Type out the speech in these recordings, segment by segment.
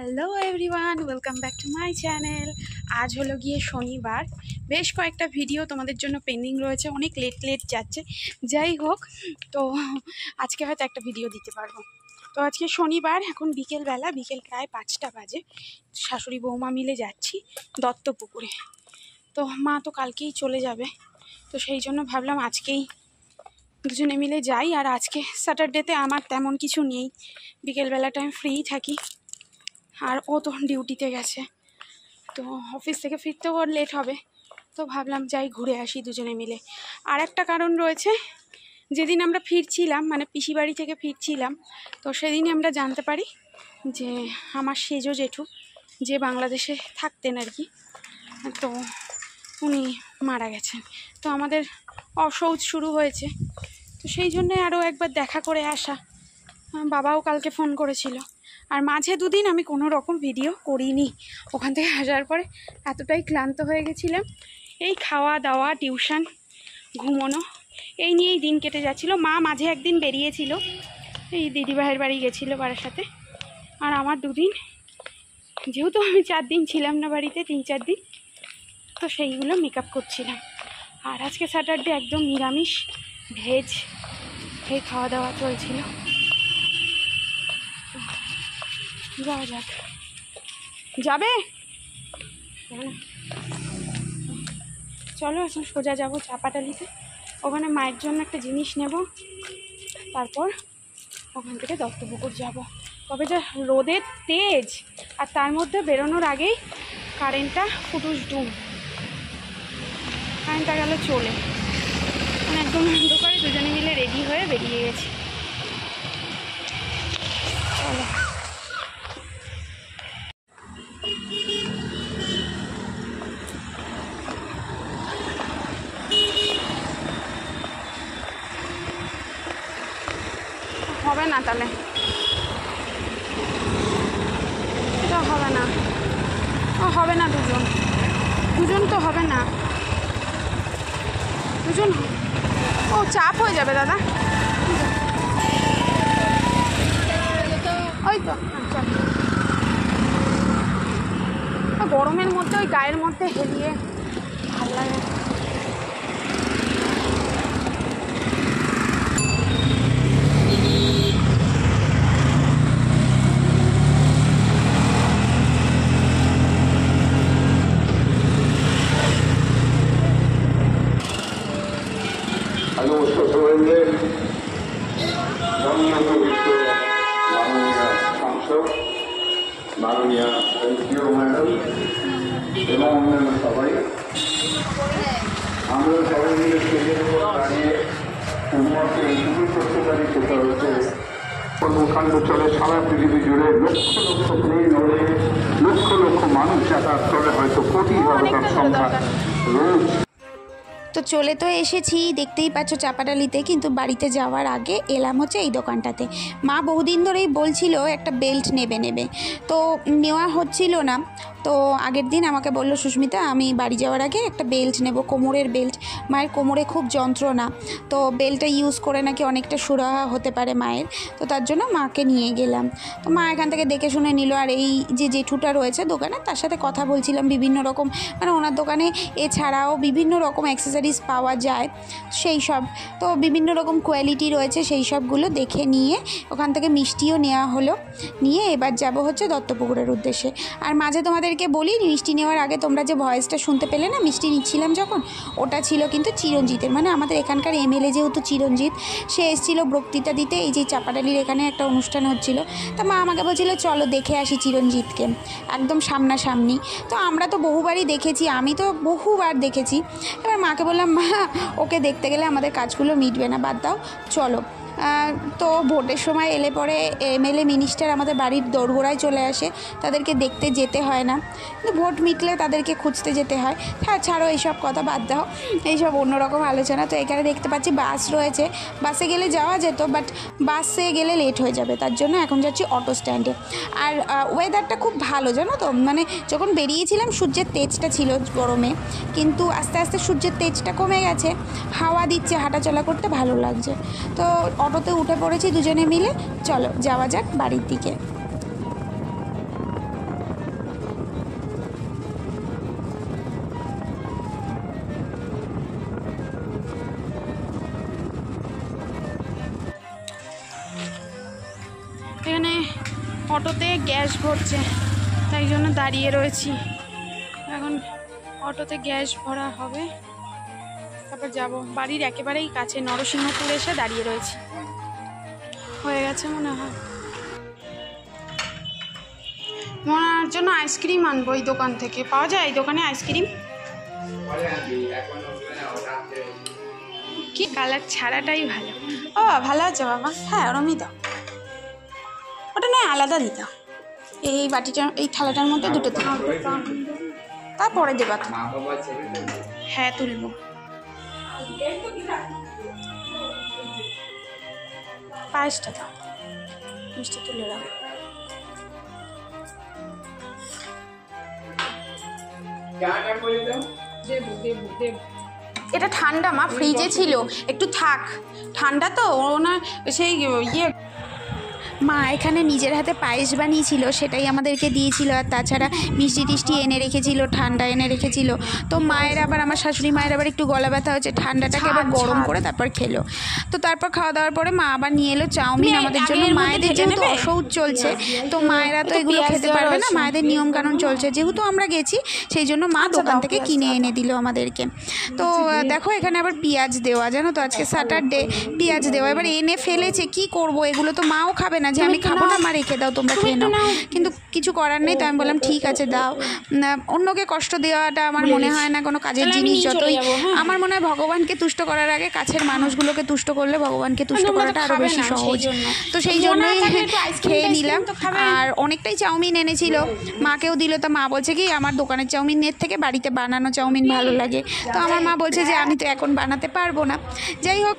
Hello everyone, welcome back to my channel. আজ হলো গিয়ে শনিবার। বেশ কয়েকটা ভিডিও তোমাদের জন্য পেন্ডিং রয়েছে, অনেক লেট যাচ্ছে। যাই হোক, তো আজকে হয়তো একটা ভিডিও দিতে পারবো। তো আজকে শনিবার, এখন বিকেল প্রায় 5টা বাজে। শাশুড়ি বৌমা মিলে যাচ্ছি দত্তপুকুরে। তো মা তো কালকেই চলে যাবে, তো সেই জন্য ভাবলাম আজকেই দুজনে মিলে যাই। আর আজকে স্যাটারডেতে আমার তেমন কিছু নেই, বিকেলবেলাটা আমি ফ্রি থাকি। আর ও তো ডিউটিতে গেছে, তো অফিস থেকে ফিরতেও ওর লেট হবে, তো ভাবলাম যাই ঘুরে আসি দুজনে মিলে। আর একটা কারণ রয়েছে, যেদিন আমরা ফিরছিলাম, মানে পিসি বাড়ি থেকে ফিরছিলাম, তো সেদিনই আমরা জানতে পারি যে আমার সেজো জেঠু, যে বাংলাদেশে থাকতেন আর কি, তো উনি মারা গেছেন। তো আমাদের অশৌচ শুরু হয়েছে, তো সেই জন্যে আরও একবার দেখা করে আসা। বাবাও কালকে ফোন করেছিল। আর মাঝে দুদিন আমি কোনো রকম ভিডিও করিনি, ওখান থেকে আসার পরে এতটাই ক্লান্ত হয়ে গেছিলাম। এই খাওয়া দাওয়া, টিউশন, ঘুমোনো, এই নিয়েই দিন কেটে যাচ্ছিলো। মা মাঝে একদিন বেরিয়েছিল, এই দিদিভাইয়ের বাড়ি গেছিলো বারাসাতে। আর আমার দুদিন, যেহেতু আমি 4 দিন ছিলাম না বাড়িতে, 3-4 দিন, তো সেইগুলো মেকআপ করছিলাম। আর আজকে স্যাটারডে, একদম নিরামিষ, ভেজ এই খাওয়া দাওয়া চলছিল। যাওয়া যাক। যাবে? চলো এখন সোজা যাবো চাপাটালিতে, ওখানে মায়ের জন্য একটা জিনিস নেব, তারপর ওখান থেকে দত্তপুকুর যাব। তবে যা রোদের তেজ, আর তার মধ্যে বেরোনোর আগেই কারেন্টটা ফুটুস ডুম, কারেন্টটা গেল চলে, মানে একদম অন্ধকারে দুজনে মিলে রেডি হয়ে বেরিয়ে গেছি। চলো। হবে না, তাহলে এটা হবে না, হবে না, দুজন তো হবে না, দুজন ও চাপ হয়ে যাবে দাদা। ওই তো গরমের মধ্যে ওই গায়ের মধ্যে হেলিয়ে ভাল লাগে। নমস্কার মাননীয় সাংসদ, মাননীয় এমপিও ম্যাডাম এবং অন্যান্য সবাই, আমরা সবাই মিলে স্টেজের উপর দাঁড়িয়ে উন্মতকে ইন্টারভিউ করতে পারি। সেটা হচ্ছে কর্মকাণ্ড চলে সারা পৃথিবী জুড়ে, লক্ষ লক্ষ প্লেন ওড়ে, লক্ষ লক্ষ মানুষ যাতায়াত করে, হয়তো কোটি হবে তার সংখ্যা রোজ। তো চলে তো এসেছি, দেখতেই পাচ্ছ চাপাডালিতে, কিন্তু বাড়িতে যাওয়ার আগে এলাম হচ্ছে এই দোকানটাতে। মা বহুদিন ধরেই বলছিল একটা বেল্ট নেবে, তো নেওয়া হচ্ছিল না। তো আগের দিন আমাকে বললো সুস্মিতা, আমি বাড়ি যাওয়ার আগে একটা বেল্ট নেব, কোমরের বেল্ট। মায়ের কোমরে খুব যন্ত্রণা, তো বেল্টটা ইউজ করে নাকি অনেকটা সুরাহা হতে পারে মায়ের, তো তার জন্য মাকে নিয়ে গেলাম। তো মা এখান থেকে দেখে শুনে নিল। আর এই যে জেঠুটা রয়েছে দোকানে, তার সাথে কথা বলছিলাম বিভিন্ন রকম, মানে ওনার দোকানে এছাড়াও বিভিন্ন রকম অ্যাক্সেসরিজ পাওয়া যায়, সেই সব, তো বিভিন্ন রকম কোয়ালিটি রয়েছে, সেই সবগুলো দেখে নিয়ে ওখান থেকে মিষ্টিও নেওয়া হলো। নিয়ে এবার যাব হচ্ছে দত্তপুকুরের উদ্দেশ্যে। আর মাঝে তোমাদেরকে বলি, মিষ্টি নেওয়ার আগে তোমরা যে ভয়েসটা শুনতে পেলে না মিষ্টি নিচ্ছিলাম যখন, ওটা ছিল কিন্তু চিরঞ্জিতের, মানে আমাদের এখানকার এমএলএ যেহেতু চিরঞ্জিত, সে এসেছিল বক্তৃতা দিতে। এই যে চাপাডালির এখানে একটা অনুষ্ঠান হচ্ছিল, তা মা আমাকে বলছিল চলো দেখে আসি চিরঞ্জিতকে, একদম সামনাসামনি। তো আমরা তো বহুবারই দেখেছি, আমি তো বহুবার দেখেছি। এবার মাকে বললাম, মা ওকে দেখতে গেলে আমাদের কাজগুলো মিটবে না, বাদ দাও, চলো। তো ভোটের সময় এলে পরে এমএলএ মিনিস্টার আমাদের বাড়ির দোরগোড়ায় চলে আসে, তাদেরকে দেখতে যেতে হয় না, কিন্তু ভোট মিটলে তাদেরকে খুঁজতে যেতে হয়। হ্যাঁ, ছাড়ো এইসব কথা, বাদ দাও, এইসব অন্যরকম আলোচনা। তো এখানে দেখতে পাচ্ছি বাস রয়েছে, বাসে গেলে যাওয়া যেত, বাট বাসে গেলে লেট হয়ে যাবে, তার জন্য এখন যাচ্ছি অটো স্ট্যান্ডে। আর ওয়েদারটা খুব ভালো, জানো তো, মানে যখন বেরিয়েছিলাম সূর্যের তেজটা ছিল গরমে, কিন্তু আস্তে আস্তে সূর্যের তেজটা কমে গেছে, হাওয়া দিচ্ছে, হাঁটাচলা করতে ভালো লাগছে। তো অটোতে উঠে পড়েছি দুজনে মিলে, চলো যাওয়া যাক বাড়ির দিকে। অটোতে গ্যাস ভরছে, তাই জন্য দাঁড়িয়ে রয়েছি। এখন অটোতে গ্যাস ভরা হবে, তারপর যাব। বাড়ির একেবারেই কাছে নরসিংহপুর এসে দাঁড়িয়ে রয়েছি। হয়ে গেছে মনে হয়। মনার জন্য আইসক্রিম আনবো এই দোকান থেকে। পাওয়া যায় এই দোকানে আইসক্রিম? কি কালার ছাড়াটাই ভালো। ও ভালো আছে বাবা। হ্যাঁ ওরমই দাও, ওটা নয় আলাদা দিতাম। এই বাটিটা এই থালাটার মধ্যে দুটো দিন, তারপরে দেবা তো। হ্যাঁ তুলবো। পায়েসটা দাও, মিষ্টি তুলে দাও। এটা ঠান্ডা মা, ফ্রিজে ছিল, একটু থাক। ঠান্ডা তো ওনার সেই ইয়ে। মা এখানে নিজের হাতে পায়েস বানিয়েছিল, সেটাই আমাদেরকে দিয়েছিল। আর তাছাড়া মিষ্টি টিষ্টি এনে রেখেছিল, ঠান্ডা এনে রেখেছিল। তো মায়ের আবার, আমার শাশুড়ি মায়ের আবার একটু গলা ব্যথা হচ্ছে, ঠান্ডাটাকে আবার গরম করে তারপর খেলো। তো তারপর খাওয়া দাওয়ার পরে মা আবার নিয়ে এলো চাউমিন আমাদের জন্য। মায়েদের যেহেতু অসৌচ চলছে, তো মায়েরা তো এগুলো খেতে পারবে না, মায়েদের নিয়মকানুন চলছে। যেহেতু আমরা গেছি সেই জন্য মা দোকান থেকে কিনে এনে দিল আমাদেরকে। তো দেখো এখানে আবার পেঁয়াজ দেওয়া, জানো তো আজকে স্যাটারডে, পেঁয়াজ দেওয়া। এবার এনে ফেলেছে, কি করব, এগুলো তো মাও খাবে না, যে আমি খাবো না, মা রেখে দাও, তোমরা খেয়ে নাও। কিন্তু কিছু করার নেই, তো আমি বললাম ঠিক আছে দাও। অন্যকে কষ্ট দেওয়াটা আমার মনে হয় না কোনো কাজের জিনিস। যতই আমার মনে হয় ভগবানকে তুষ্ট করার আগে কাছের মানুষগুলোকে তুষ্ট করলে ভগবানকে তুষ্ট করাটা আরো বেশি সহজ। তো সেই জন্যই খেয়ে নিলাম। আর অনেকটাই চাউমিন এনেছিল, মাকেও দিল। তো মা বলছে কি আমার দোকানের চাউমিনের থেকে বাড়িতে বানানো চাউমিন ভালো লাগে। তো আমার মা বলছে যে আমি তো এখন বানাতে পারবো না। যাই হোক,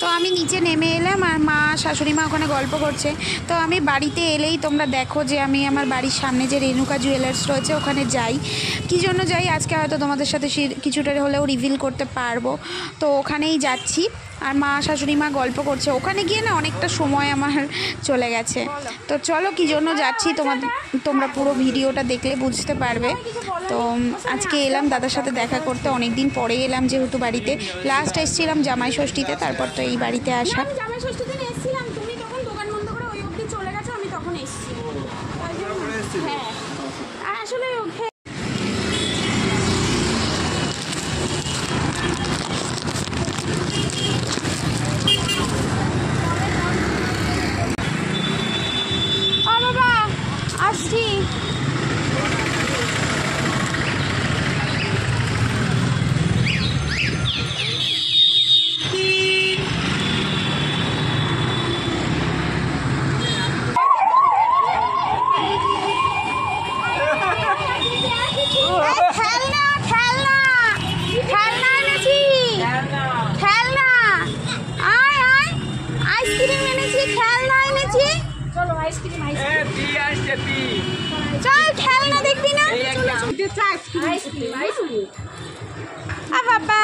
তো আমি নিচে নেমে এলাম, আর মা শাশুড়ি মা ওখানে গল্প করছে। তো আমি বাড়িতে এলেই তোমরা দেখো যে আমি আমার বাড়ির সামনে যে রেণুকা জুয়েলার্স রয়েছে ওখানে যাই। কী জন্য যাই আজকে হয়তো তোমাদের সাথে কিছুটা হলেও রিভিল করতে পারবো। তো ওখানেই যাচ্ছি, আর মা শাশুড়ি মা গল্প করছে। ওখানে গিয়ে না অনেকটা সময় আমার চলে গেছে। তো চলো কী জন্য যাচ্ছি তোমরা পুরো ভিডিওটা দেখলে বুঝতে পারবে। তো আজকে এলাম দাদার সাথে দেখা করতে, অনেক দিন পরে এলাম যেহেতু বাড়িতে। লাস্ট এসেছিলাম জামাই ষষ্ঠীতে, তারপর তো এই বাড়িতে আসা। জামাই ষষ্ঠীর দিন এসেছিলাম, তুমি তখন দোকান বন্ধ করে ওই অবধি চলে গেছো, আমি তখন এসেছি। হ্যাঁ আসলে বাবা আসছি। চল খেলনা দেখবি না? বাবা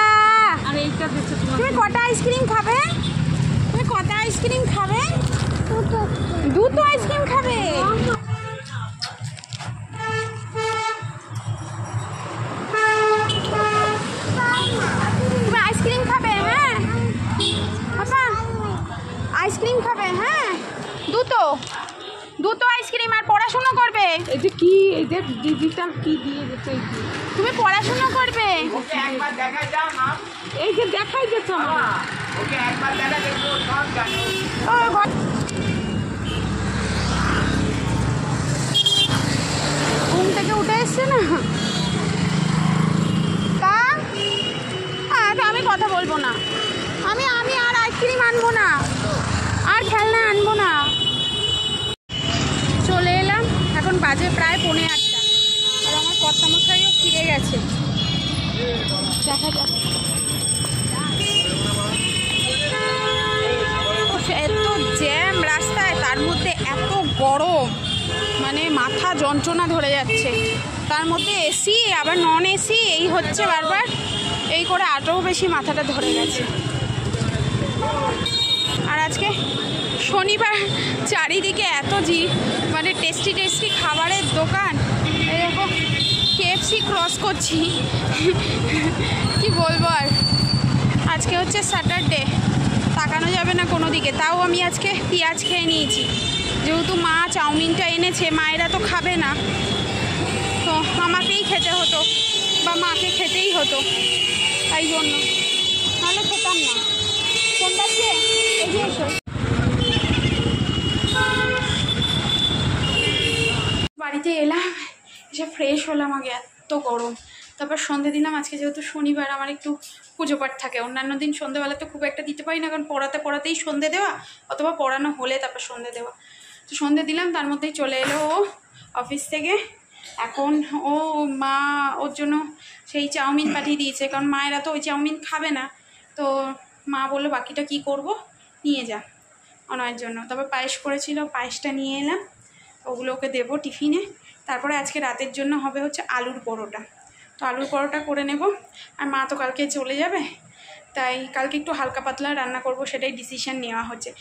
তুমি কটা আইসক্রিম খাবে? তুমি কটা আইসক্রিম খাবে? দুটো আইসক্রিম খাবে? তুমি আইসক্রিম খাবে? হ্যাঁ বাবা আইসক্রিম খাবে? হ্যাঁ দুটো আইসক্রিম। আর পড়াশোনা করবে? এটা কি এদের দিদিটা কি দিয়ে দিতে? তুমি পড়াশোনা করবে? ওকে একবার দেখাই দাও না, এই যে দেখাই দিচ্ছ না, ওকে একবার দেখা দেখো সব জানো। ঘুম থেকে উঠে এসছে না তা? হ্যাঁ তো আমি কথা বলবো না, আমি আর আইসক্রিম আনবো না, আর খেলনা আনবো না। চলে এলাম, এখন বাজে প্রায় 8:45, আর আমার কর্তামশাইও ফিরে গেছে। দেখা যাক। এত জ্যাম রাস্তায়, তার মধ্যে এত গরম, মানে মাথা যন্ত্রণা ধরে যাচ্ছে। তার মধ্যে এসি আবার নন এসি, এই হচ্ছে বারবার, এই করে আরও বেশি মাথাটা ধরে গেছে। আর আজকে শনিবার চারিদিকে এত মানে টেস্টি টেস্টি খাবারের দোকান। এরকম KFC ক্রস করছি, কি বলবো আর। আজকে হচ্ছে স্যাটারডে, তাকানো যাবে না কোনো দিকে। তাও আমি আজকে পেঁয়াজ খেয়ে নিয়েছি, যেহেতু মা চাউমিনটা এনেছে, মায়েরা তো খাবে না, তো আমাকেই খেতে হতো বা মাকে খেতেই হতো, তাই জন্য, নাহলে খেতাম না। কোনটা দিয়ে এগিয়ে এসো। বাড়িতে এলাম, এসে ফ্রেশ হলাম, আগে এত গরম, তারপর সন্ধে দিলাম। আজকে যেহেতু শনিবার আমার একটু পুজো পাঠ থাকে, অন্যান্য দিন সন্ধেবেলা তো খুব একটা দিতে পারি না, কারণ পড়াতেই সন্ধে দেওয়া, অথবা পড়ানো হলে তারপর সন্ধে দেওয়া। তো সন্ধে দিলাম, তার মধ্যেই চলে এলো ও অফিস থেকে। এখন ও মা ওর জন্য সেই চাউমিন পাঠিয়ে দিয়েছে, কারণ মায়েরা তো ওই চাউমিন খাবে না, তো মা বললো বাকিটা কি করব, নিয়ে যা অনয়ের জন্য। তারপর পায়েস করেছিল, পায়েসটা নিয়ে এলাম, ওগুলো ওকে দেবো টিফিনে। তারপরে আজকে রাতের জন্য হবে হচ্ছে আলুর পরোটা, তো আলুর পরোটা করে নেব। আর মা তো কালকে চলে যাবে, তাই কালকে একটু হালকা পাতলা রান্না করব, সেটাই ডিসিশন নেওয়া হচ্ছে।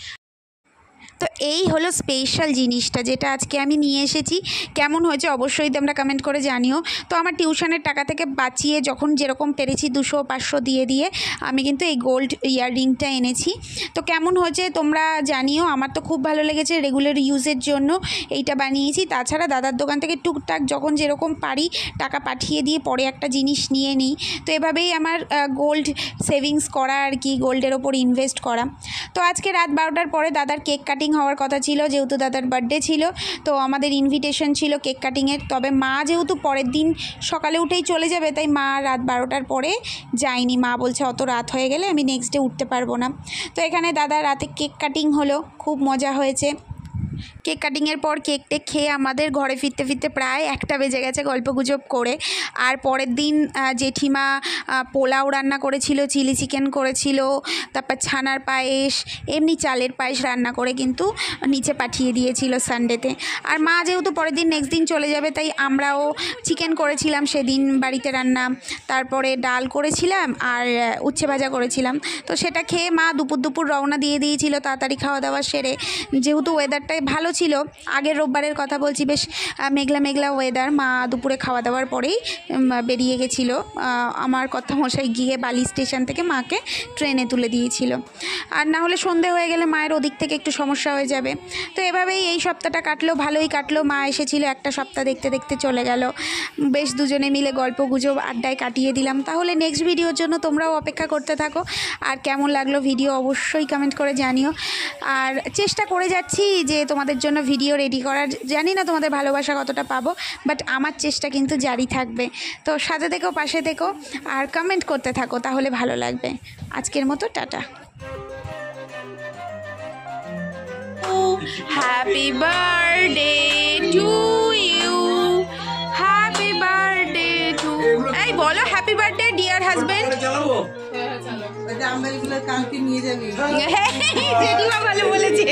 তো এই হলো স্পেশাল জিনিসটা, যেটা আজকে আমি নিয়ে এসেছি। কেমন হয়েছে অবশ্যই তোমরা কমেন্ট করে জানিও। তো আমার টিউশনের টাকা থেকে বাঁচিয়ে যখন যেরকম পেরেছি 200-500 দিয়ে আমি কিন্তু এই গোল্ড ইয়াররিংটা এনেছি। তো কেমন হয়েছে তোমরা জানিও। আমার তো খুব ভালো লেগেছে, রেগুলার ইউজের জন্য এইটা বানিয়েছি। তাছাড়া দাদার দোকান থেকে টুকটাক যখন যেরকম পারি টাকা পাঠিয়ে দিয়ে পরে একটা জিনিস নিয়ে নিই। তো এভাবেই আমার গোল্ড সেভিংস করা আর কি, গোল্ডের ওপর ইনভেস্ট করা। তো আজকে রাত 12টার পরে দাদার কেক কাটিং হওয়ার কথা ছিল, যেহেতু দাদার বার্থডে ছিল, তো আমাদের ইনভিটেশন ছিল কেক কাটিংয়ের। তবে মা যেহেতু পরের দিন সকালে উঠেই চলে যাবে, তাই মা রাত 12টার পরে যায়নি। মা বলছে অত রাত হয়ে গেলে আমি নেক্সট ডে উঠতে পারবো না। তো এখানে দাদা রাতে কেক কাটিং হলো, খুব মজা হয়েছে। কেক কাটিংয়ের পর কেকটা খেয়ে আমাদের ঘরে ফিরতে ফিরতে প্রায় 1টা বেজে গেছে গল্পগুজব করে। আর পরের দিন জেঠিমা পোলাও রান্না করেছিল, চিলি চিকেন করেছিল, তারপর ছানার পায়েস, এমনি চালের পায়েস রান্না করে কিন্তু নিচে পাঠিয়ে দিয়েছিল সানডেতে। আর মা যেহেতু পরের দিন নেক্সট দিন চলে যাবে, তাই আমরাও চিকেন করেছিলাম সেদিন বাড়িতে রান্না, তারপরে ডাল করেছিলাম আর উচ্ছে ভাজা করেছিলাম। তো সেটা খেয়ে মা দুপুর রওনা দিয়ে দিয়েছিল তাড়াতাড়ি খাওয়া দাওয়া সেরে। যেহেতু ওয়েদারটাই ভালো ছিল, আগের রোববারের কথা বলছি, বেশ মেঘলা ওয়েদার। মা দুপুরে খাওয়া দাওয়ার পরেই বেরিয়ে গেছিল। আমার কথা মশাই গিয়ে বালি স্টেশন থেকে মাকে ট্রেনে তুলে দিয়েছিল, আর না হলে সন্ধে হয়ে গেলে মায়ের ওদিক থেকে একটু সমস্যা হয়ে যাবে। তো এভাবেই এই সপ্তাহটা কাটলো, ভালোই কাটলো। মা এসেছিল, একটা সপ্তাহ দেখতে দেখতে চলে গেল। বেশ দুজনে মিলে গল্প গুজব আড্ডায় কাটিয়ে দিলাম। তাহলে নেক্সট ভিডিওর জন্য তোমরাও অপেক্ষা করতে থাকো। আর কেমন লাগলো ভিডিও অবশ্যই কমেন্ট করে জানিও। আর চেষ্টা করে যাচ্ছি যে তোমাদের জন্য ভিডিও রেডি করার। জানি না তোমাদের ভালোবাসা কতটা পাবো, বাট আমার চেষ্টা কিন্তু জারি থাকবে। তো সাথে থেকো, পাশে থেকো আর কমেন্ট করতে থাকো, তাহলে ভালো লাগবে। আজকের মতো tata. Happy birthday to you, happy birthday to, এই বলো হ্যাপি বার্থডে ডিয়ার হাজবেন্ড। জেঠিমা ভালো বলেছে।